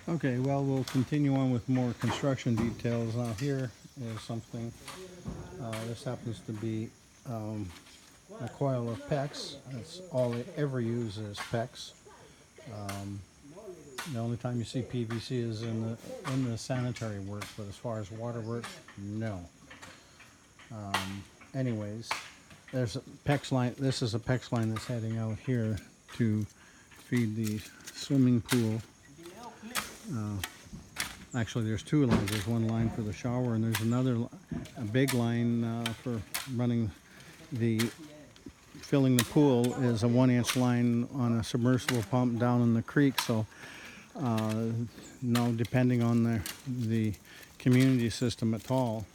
Okay, well, we'll continue on with more construction details. Now here is something, this happens to be a coil of PEX. That's all it ever uses, PEX. The only time you see PVC is in the sanitary work, but as far as water works, no. Anyways, there's a PEX line. This is a PEX line that's heading out here to feed the swimming pool. Actually, there's two lines. There's one line for the shower, and there's a big line for running filling the pool is a 1-inch line on a submersible pump down in the creek. So, no, depending on the community system at all,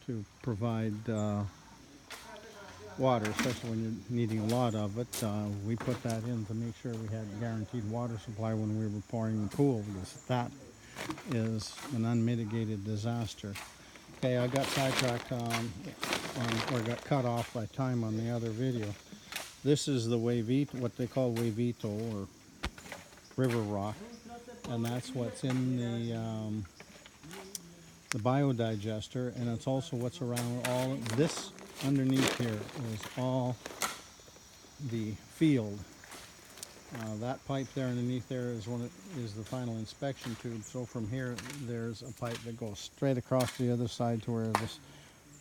to provide water, especially when you're needing a lot of it. We put that in to make sure we had guaranteed water supply when we were pouring the pool, because that is an unmitigated disaster. Okay, I got sidetracked or got cut off by time on the other video. This is the wavito, what they call wavito or river rock, and that's what's in the biodigester, and it's also what's around all this. Underneath here is all the field. That pipe there underneath there is the final inspection tube. So from here, there's a pipe that goes straight across the other side to where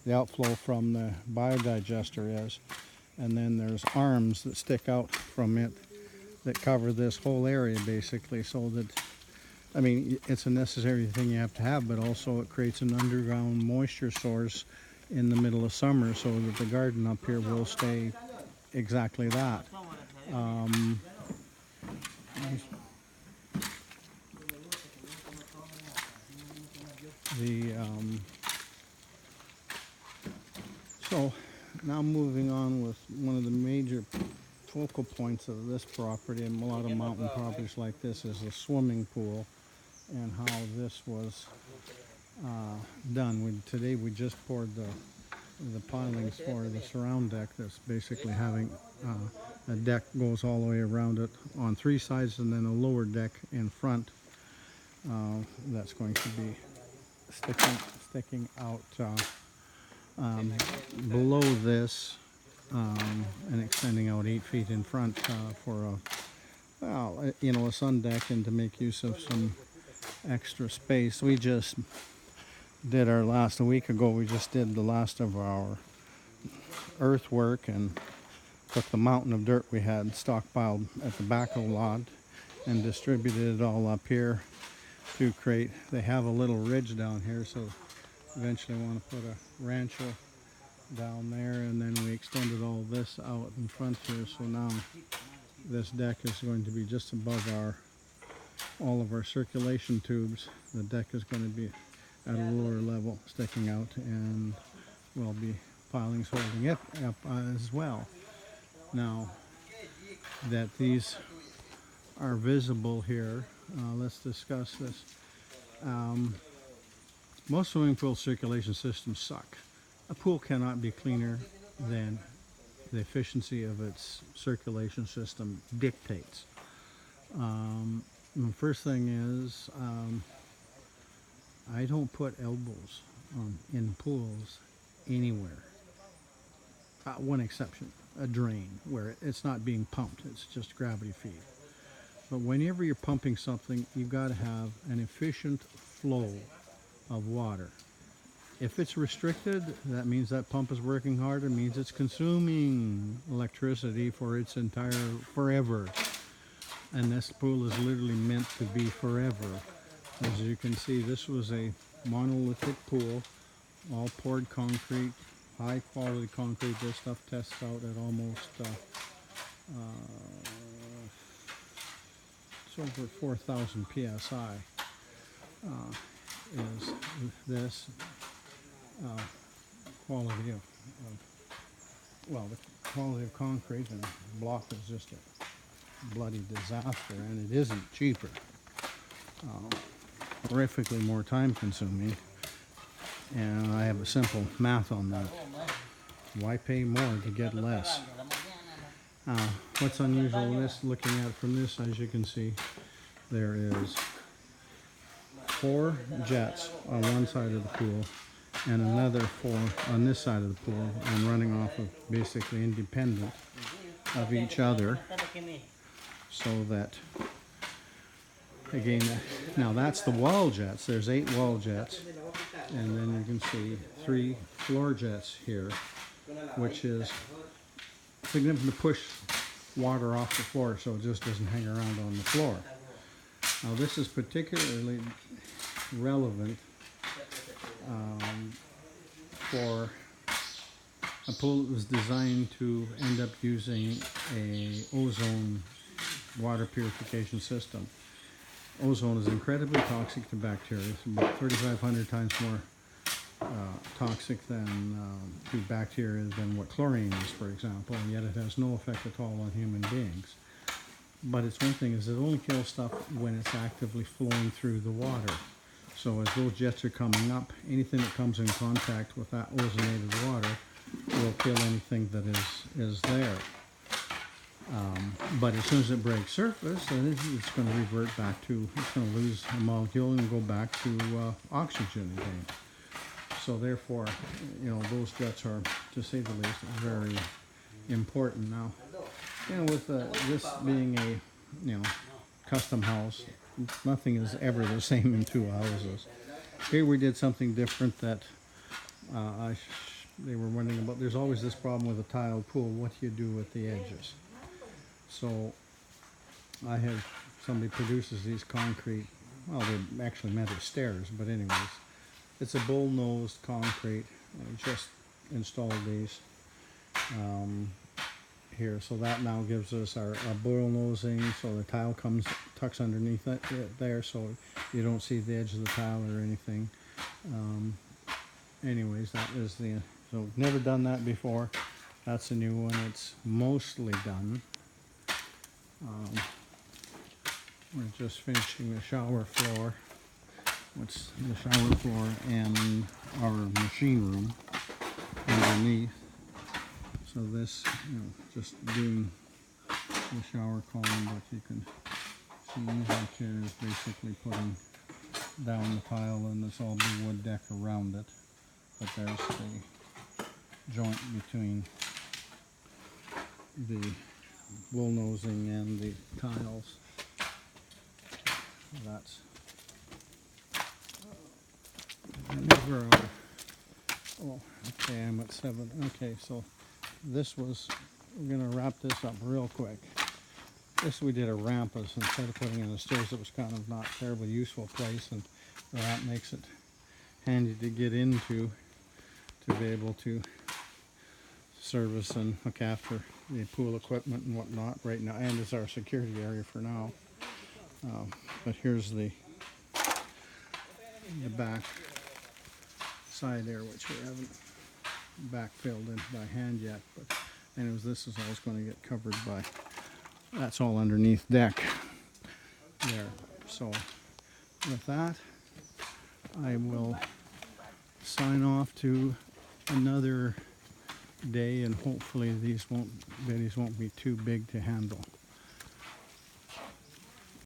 the outflow from the biodigester is. And then there's arms that stick out from it that cover this whole area basically, so that, I mean, it's a necessary thing you have to have, but also it creates an underground moisture source in the middle of summer, so that the garden up here will stay exactly that. So now moving on with one of the major focal points of this property, and a lot of mountain properties like this, is the swimming pool and how this was done. Today we just poured the pilings for the surround deck. That's basically having a deck goes all the way around it on 3 sides, and then a lower deck in front that's going to be sticking out below this and extending out 8 feet in front for a sun deck, and to make use of some extra space. We just did a week ago, we just did the last of our earthwork and took the mountain of dirt we had stockpiled at the back of the lot and distributed it all up here to create. They have a little ridge down here, so eventually want to put a rancho down there, and then we extended all this out in front here. So now this deck is going to be just above all of our circulation tubes. The deck is going to be at a lower level sticking out, and we'll be pilings holding it up as well. Now that these are visible here, let's discuss this. Most swimming pool circulation systems suck. A pool cannot be cleaner than the efficiency of its circulation system dictates. The first thing is, I don't put elbows in pools anywhere. One exception, a drain, where it's not being pumped, it's just gravity feed. But whenever you're pumping something, you've got to have an efficient flow of water. If it's restricted, that means that pump is working hard. It means it's consuming electricity for its forever. And this pool is literally meant to be forever. As you can see, this was a monolithic pool, all poured concrete, high quality concrete. This stuff tests out at almost it's over 4,000 psi. Is this quality of the quality of concrete, and block is just a bloody disaster, and it isn't cheaper. Horrifically more time consuming, and I have a simple math on that. Why pay more to get less? What's unusual in this, looking at it from this, as you can see, there is 4 jets on one side of the pool and another 4 on this side of the pool, and running off of basically independent of each other, so that, again, now that's the wall jets. There's 8 wall jets, and then you can see 3 floor jets here, which is significant to push water off the floor so it just doesn't hang around on the floor. Now this is particularly relevant for a pool that was designed to end up using a ozone water purification system. Ozone is incredibly toxic to bacteria. It's about 3,500 times more toxic than to bacteria than what chlorine is, for example, and yet it has no effect at all on human beings. But it's one thing is it only kills stuff when it's actively flowing through the water. So as those jets are coming up, anything that comes in contact with that ozonated water will kill anything that is there. But as soon as it breaks surface, then it's going to revert back to, it's going to lose a molecule and go back to oxygen again. So therefore, you know, those jets are, to say the least, very important. Now, you know, with this being a, you know, custom house, nothing is ever the same in 2 houses. Here we did something different that they were wondering about. There's always this problem with a tiled pool. What do you do with the edges? So I have somebody produces these concrete, well, they're actually meant as stairs, but anyways, it's a bull-nosed concrete. I just installed these here, so that now gives us our bull nosing, so the tile tucks underneath it there, so you don't see the edge of the tile or anything. Anyways, that is the, so never done that before. That's a new one. It's mostly done. We're just finishing the shower floor. What's the shower floor and our machine room underneath. So this, you know, just doing the shower column, but you can see that here is basically putting down the tile, and this all be wood deck around it. But there's the joint between the bull nosing and the tiles. That's where our, oh, okay, I'm at 7. Okay, so this was, we're going to wrap this up real quick. This we did a ramp, as instead of putting in the stairs, it was kind of not terribly useful place, and the ramp makes it handy to get into to be able to service and look after the pool equipment and whatnot right now, and it's our security area for now. But here's the back side there, which we haven't backfilled in by hand yet, but anyways, this is always going to get covered by, that's all underneath deck there. So with that, I will sign off to another day, and hopefully these biddies won't be too big to handle.